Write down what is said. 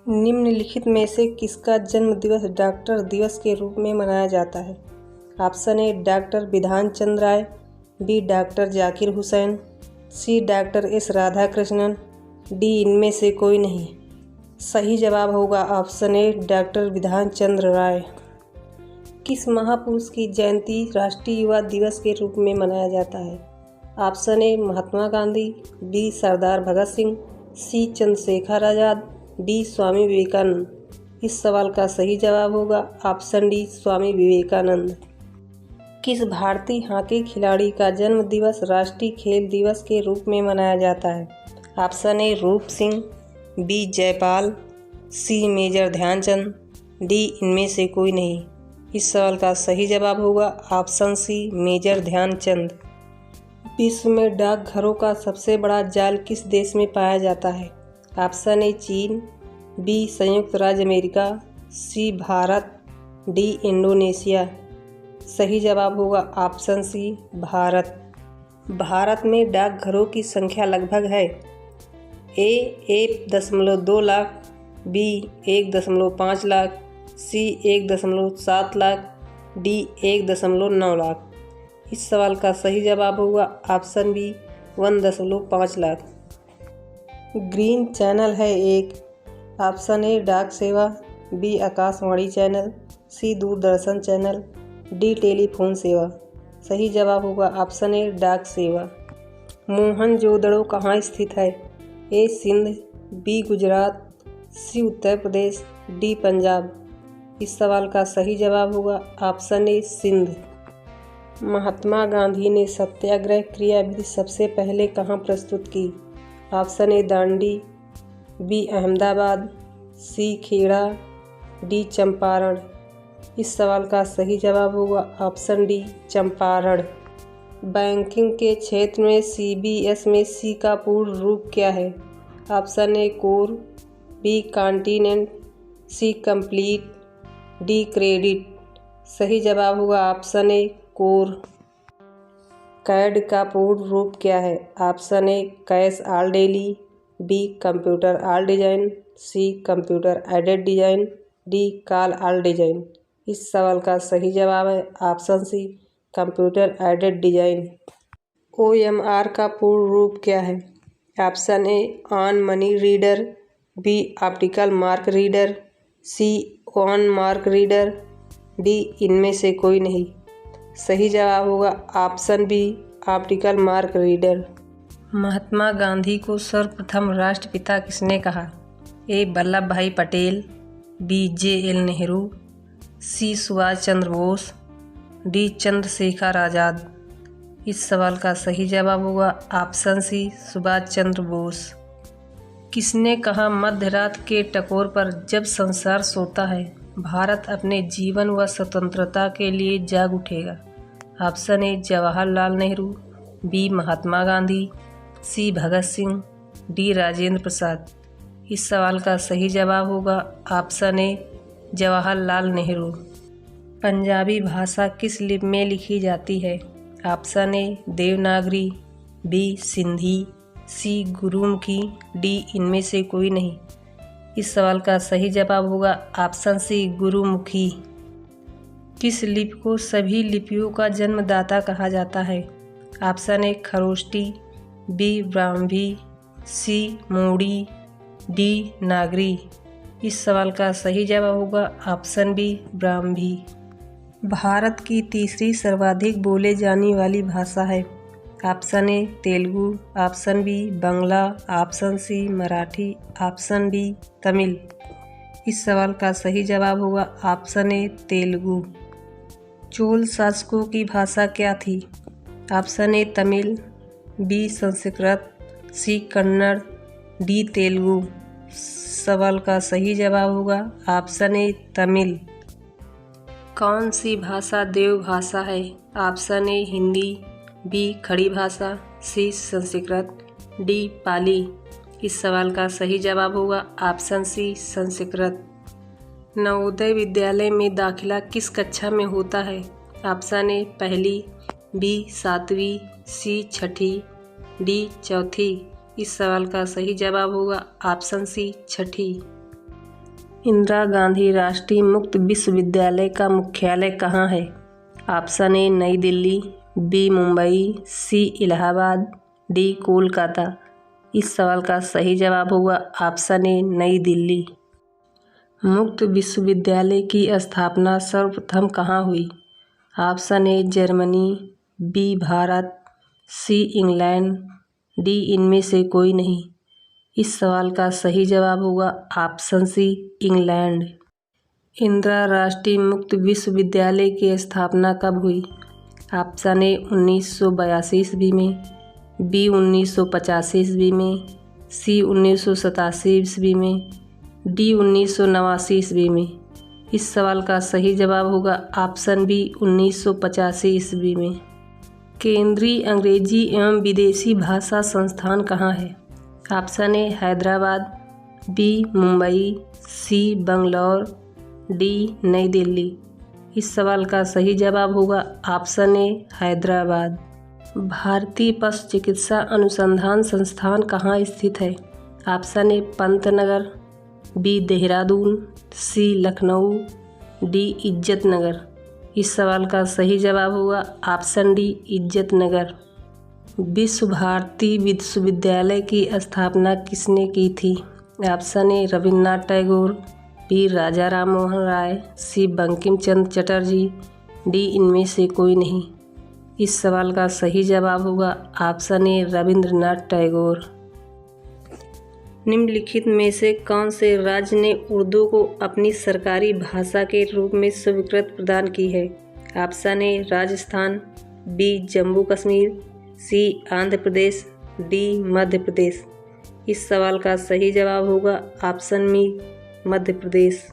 निम्नलिखित में से किसका जन्म दिवस डॉक्टर दिवस के रूप में मनाया जाता है? Option A doctor Bidhan Chandra Roy, B doctor Zakir Hussain, C doctor S Radhakrishnan, D इनमें से कोई नहीं। सही जवाब होगा option A doctor Bidhan Chandra राय। किस महापुरुष की जयंती राष्ट्रीय युवा दिवस के रूप में मनाया जाता है? Option A Mahatma Gandhi, B Sardar Bhagat Singh, C Chandrashekhar Azad, D Swami Vivekananda. इस सवाल का सही जवाब होगा ऑप्शन डी स्वामी विवेकानंद। किस भारतीय हॉकी खिलाड़ी का जन्म दिवस राष्ट्रीय खेल दिवस के रूप में मनाया जाता है? Option A Roop Singh, B Jaipal, C major Dhyan Chand, D इनमें से कोई नहीं। इस सवाल का सही जवाब होगा ऑप्शन सी मेजर ध्यानचंद। विश्व में डाकघरों का सबसे बड़ा जाल किस देश में पाया जाता है? ऑप्शन ए चीन, बी संयुक्त राज्य अमेरिका, सी भारत, डी इंडोनेशिया। सही जवाब होगा ऑप्शन सी भारत। भारत में डाकघरों की संख्या लगभग है A 1.2 lakh, B 1.5 lakh, C 1.7 lakh, D 1.9 lakh. इस सवाल का सही जवाब होगा option B 1.5 lakh. Green channel है एक। ऑप्शन ए डाक सेवा, B Akashvani channel, C Doordarshan channel, D telephone सेवा। सही जवाब होगा ऑप्शन ए डाक सेवा। मोहनजोदड़ो कहाँ स्थित है? A Sindh, B Gujarat, C Uttar Pradesh, D Punjab. इस सवाल का सही जवाब होगा ऑप्शन ए सिंध। महात्मा गांधी ने सत्याग्रह क्रियाविधि सबसे पहले कहाँ प्रस्तुत की? Option A Dandi, B Ahmedabad, C Kheda, D Champaran. इस सवाल का सही जवाब होगा ऑप्शन डी चंपारण। बैंकिंग के क्षेत्र में CBS में सी का पूर्ण रूप क्या है? Option A core, B continent, C complete, D credit. सही जवाब होगा ऑप्शन ए कोर। कैड का पूर्ण रूप क्या है? Option A cash all daily, B computer all design, C computer aided design, D call all design. इस सवाल का सही जवाब है option C computer aided design. OMR का पूर्ण रूप क्या है? Option A on money reader, B optical mark reader, C on mark reader, D इनमें से कोई नहीं। सही जवाब होगा option B optical mark reader. Mahatma Gandhi को सर्वप्रथम राष्ट्रपिता किसने कहा? ए वल्लभ भाई पटेल, बी JL नेहरू, सी सुभाष चंद्र बोस, डी चंद्रशेखर आज़ाद। इस सवाल का सही जवाब होगा ऑप्शन सी सुभाष चंद्र बोस। किसने कहा मध्य रात के टकोर पर जब संसार सोता है भारत अपने जीवन व स्वतंत्रता के लिए जाग उठेगा? Option A Jawaharlal Nehru, B Mahatma Gandhi, C Bhagat Singh, D Rajendra Prasad. इस सवाल का सही जवाब होगा ऑप्शन ए जवाहरलाल नेहरू। पंजाबी भाषा किस लिपि में लिखी जाती है? Option A Devanagari, B Sindhi, C Gurmukhi, D इनमें से कोई नहीं। इस सवाल का सही जवाब होगा ऑप्शन सी गुरुमुखी। किस लिपि को सभी लिपियों का जन्मदाता कहा जाता है? Option A Kharosthi, B Brahmi, C Modi, D नागरी। इस सवाल का सही जवाब होगा ऑप्शन बी ब्राह्मी। भारत की तीसरी सर्वाधिक बोले जाने वाली भाषा है? Option A Telugu, option B Bangla, option C Marathi, option D Tamil. इस सवाल का सही जवाब होगा ऑप्शन ए तेलुगु। चोल शासकों की भाषा क्या थी? Option A Tamil, B Sanskrit, C Kannada, D Telugu. सवाल का सही जवाब होगा ऑप्शन ए तमिल। कौन सी भाषा देव भाषा है? ऑप्शन ए हिंदी, बी खड़ी भाषा, सी संस्कृत, डी पाली। इस सवाल का सही जवाब होगा ऑप्शन सी संस्कृत। नवोदय विद्यालय में दाखिला किस कक्षा में होता है? ऑप्शन ए पहली, बी सातवीं, सी छठी, डी चौथी। इस सवाल का सही जवाब होगा ऑप्शन सी छठी। इंदिरा गांधी राष्ट्रीय मुक्त विश्वविद्यालय का मुख्यालय कहाँ है? ऑप्शन ए नई दिल्ली, बी मुंबई, सी इलाहाबाद, डी कोलकाता। इस सवाल का सही जवाब होगा ऑप्शन ए नई दिल्ली। मुक्त विश्वविद्यालय की स्थापना सर्वप्रथम कहाँ हुई? Option A Germany, B Bharat, C England, D इनमें से कोई नहीं। इस सवाल का सही जवाब होगा ऑप्शन सी इंग्लैंड। इंदिरा राष्ट्रीय मुक्त विश्वविद्यालय की स्थापना कब हुई? ऑप्शन ए 1982 ईस्वी में, बी 1985 ईस्वी में, सी 1987 ईस्वी में, डी 1989 ईस्वी में। इस सवाल का सही जवाब होगा ऑप्शन बी 1985 ईस्वी में। केंद्रीय अंग्रेजी एवं विदेशी भाषा संस्थान कहाँ है? Option A Hyderabad, B Mumbai, C Bangalore, D New Delhi. इस सवाल का सही जवाब होगा ऑप्शन ए हैदराबाद। भारतीय पशु चिकित्सा अनुसंधान संस्थान कहाँ स्थित है? Option A Pantnagar, B Dehradun, C Lucknow, D Izatnagar. इस सवाल का सही जवाब होगा ऑप्शन डी इज्जतनगर। विश्व भारती विश्वविद्यालय की स्थापना किसने की थी? Option A Rabindranath Tagore, B Raja Ram Mohan Roy, C Bankim Chandra Chatterjee, D इनमें से कोई नहीं। इस सवाल का सही जवाब होगा ऑप्शन ए रविन्द्रनाथ टैगोर। निम्नलिखित में से कौन से राज्य ने उर्दू को अपनी सरकारी भाषा के रूप में स्वीकृति प्रदान की है? Option A Rajasthan, B Jammu Kashmir, C Andhra Pradesh, D Madhya Pradesh. इस सवाल का सही जवाब होगा ऑप्शन बी मध्य प्रदेश।